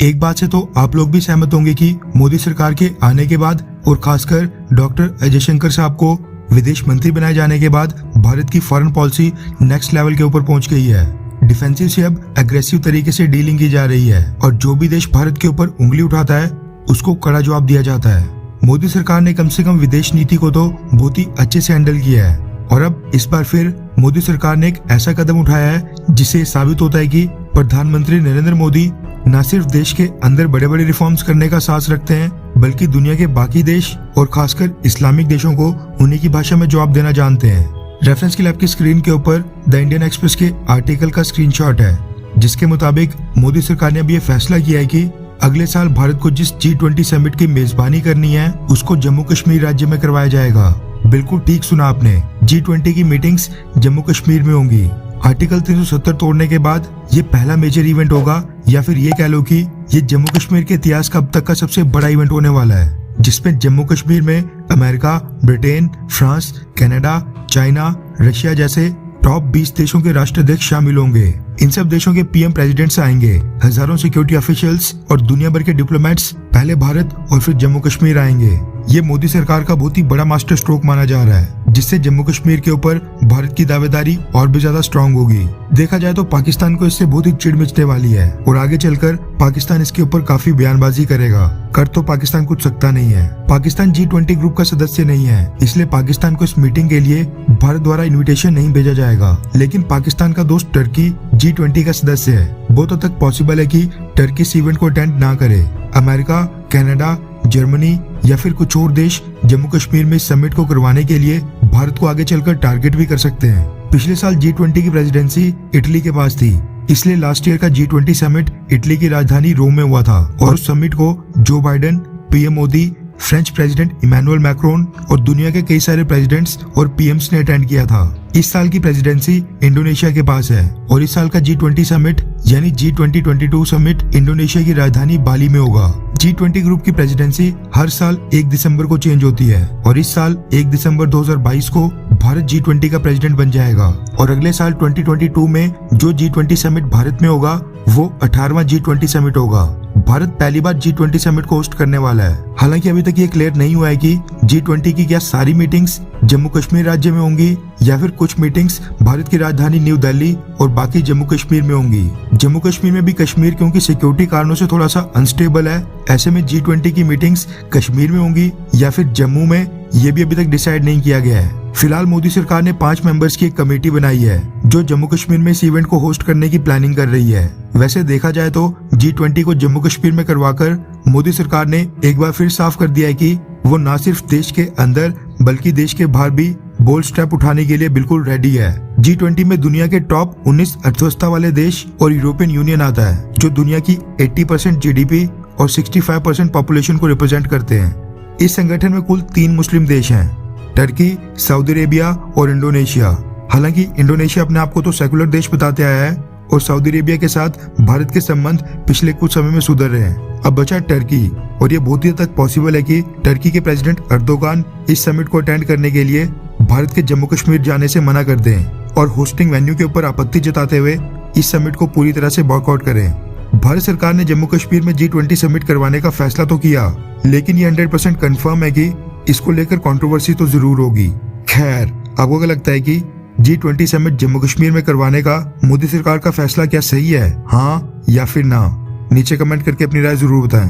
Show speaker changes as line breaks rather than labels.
एक बात से तो आप लोग भी सहमत होंगे कि मोदी सरकार के आने के बाद और खासकर डॉक्टर अजय शंकर साहब को विदेश मंत्री बनाए जाने के बाद भारत की फॉरेन पॉलिसी नेक्स्ट लेवल के ऊपर पहुंच गई है। डिफेंसिव से अब एग्रेसिव तरीके से डीलिंग की जा रही है और जो भी देश भारत के ऊपर उंगली उठाता है उसको कड़ा जवाब दिया जाता है। मोदी सरकार ने कम से कम विदेश नीति को तो बहुत ही अच्छे से हैंडल किया है और अब इस बार फिर मोदी सरकार ने एक ऐसा कदम उठाया है जिससे साबित होता है कि प्रधानमंत्री नरेंद्र मोदी न सिर्फ देश के अंदर बड़े बड़े रिफॉर्म्स करने का साहस रखते हैं बल्कि दुनिया के बाकी देश और खासकर इस्लामिक देशों को उन्हीं की भाषा में जवाब देना जानते हैं। रेफरेंस के लिए आपकी स्क्रीन के ऊपर द इंडियन एक्सप्रेस के आर्टिकल का स्क्रीनशॉट है जिसके मुताबिक मोदी सरकार ने अब ये फैसला किया है कि अगले साल भारत को जिस G20 समिट की मेजबानी करनी है उसको जम्मू कश्मीर राज्य में करवाया जाएगा। बिल्कुल ठीक सुना आपने, G20 की मीटिंग्स जम्मू कश्मीर में होंगी। आर्टिकल 370 तोड़ने के बाद ये पहला मेजर इवेंट होगा या फिर ये कह लो कि ये जम्मू कश्मीर के इतिहास का अब तक का सबसे बड़ा इवेंट होने वाला है जिसमें जम्मू कश्मीर में America, Britain, France, Canada, China, Russia जैसे टॉप 20 देशों के राष्ट्राध्यक्ष शामिल होंगे। इन सब देशों के पीएम प्रेसिडेंट्स आएंगे, हजारों सिक्योरिटी ऑफिशियल्स और दुनिया भर के डिप्लोमेट्स पहले भारत और फिर जम्मू कश्मीर आएंगे। ये मोदी सरकार का बहुत ही बड़ा मास्टर स्ट्रोक माना जा रहा है जिससे जम्मू कश्मीर के ऊपर भारत की दावेदारी और भी ज्यादा स्ट्रांग होगी। देखा जाए तो पाकिस्तान को इससे बहुत ही चिढ़ मचने वाली है और आगे चलकर पाकिस्तान इसके ऊपर काफी बयानबाजी करेगा। कर तो पाकिस्तान कुछ सकता नहीं है। पाकिस्तान G20 ग्रुप का सदस्य नहीं है इसलिए पाकिस्तान को इस मीटिंग के लिए भारत द्वारा इन्विटेशन नहीं भेजा जाएगा। लेकिन पाकिस्तान का दोस्त टर्की G20 का सदस्य है। बहुत हद तक पॉसिबल है कि टर्की इस इवेंट को अटेंड ना करे। अमेरिका, कनाडा, जर्मनी या फिर कुछ और देश जम्मू कश्मीर में इस समिट को करवाने के लिए भारत को आगे चलकर टारगेट भी कर सकते हैं। पिछले साल G20 की प्रेसिडेंसी इटली के पास थी इसलिए लास्ट ईयर का G20 समिट इटली की राजधानी रोम में हुआ था और उस समिट को Joe Biden, PM Modi, French president Emmanuel Macron और दुनिया के कई सारे प्रेसिडेंट्स और पीएम्स ने अटेंड किया था। इस साल की प्रेसिडेंसी इंडोनेशिया के पास है और इस साल का G20 समिट यानी G2022 समिट इंडोनेशिया की राजधानी बाली में होगा। G20 ग्रुप की प्रेसिडेंसी हर साल 1 दिसंबर को चेंज होती है और इस साल 1 दिसंबर 2022 को भारत G20 का प्रेसिडेंट बन जाएगा और अगले साल 2022 में जो G20 समिट भारत में होगा वो 18वां G20 समिट होगा। भारत पहली बार G20 समिट को होस्ट करने वाला है। हालांकि अभी तक ये क्लियर नहीं हुआ है कि G20 की क्या सारी मीटिंग्स जम्मू कश्मीर राज्य में होंगी या फिर कुछ मीटिंग्स भारत की राजधानी न्यू दिल्ली और बाकी जम्मू कश्मीर में होंगी। जम्मू कश्मीर में भी कश्मीर क्योंकि सिक्योरिटी कारणों से थोड़ा सा अनस्टेबल है, ऐसे में G20 की मीटिंग्स कश्मीर में होंगी या फिर जम्मू में, ये भी अभी तक डिसाइड नहीं किया गया है। फिलहाल मोदी सरकार ने 5 मेंबर्स की एक कमेटी बनाई है जो जम्मू कश्मीर में इस इवेंट को होस्ट करने की प्लानिंग कर रही है। वैसे देखा जाए तो G20 को जम्मू कश्मीर में करवाकर मोदी सरकार ने एक बार फिर साफ कर दिया है कि वो न सिर्फ देश के अंदर बल्कि देश के बाहर भी बोल्ड स्टेप उठाने के लिए बिल्कुल रेडी है। G20 में दुनिया के टॉप 19 अर्थव्यवस्था वाले देश और यूरोपियन यूनियन आता है जो दुनिया की 80% जीडीपी और 65% पॉपुलेशन को रिप्रेजेंट करते हैं। इस संगठन में कुल 3 मुस्लिम देश हैं, टर्की, सऊदी अरेबिया और इंडोनेशिया। हालांकि इंडोनेशिया अपने आप को तो सेकुलर देश बताते आया है और सऊदी अरेबिया के साथ भारत के संबंध पिछले कुछ समय में सुधर रहे हैं। अब बचा टर्की और ये बहुत ही हद तक पॉसिबल है कि टर्की के प्रेसिडेंट अर्दोगान इस समिट को अटेंड करने के लिए भारत के जम्मू कश्मीर जाने से मना कर दें और होस्टिंग वेन्यू के ऊपर आपत्ति जताते हुए इस समिट को पूरी तरह से बॉयकॉट करें। भारत सरकार ने जम्मू कश्मीर में G20 समिट करवाने का फैसला तो किया लेकिन ये 100% कंफर्म है कि इसको लेकर कंट्रोवर्सी तो जरूर होगी। खैर, आपको क्या लगता है कि G20 समिट जम्मू कश्मीर में करवाने का मोदी सरकार का फैसला क्या सही है, हाँ या फिर ना? नीचे कमेंट करके अपनी राय जरूर बताएं।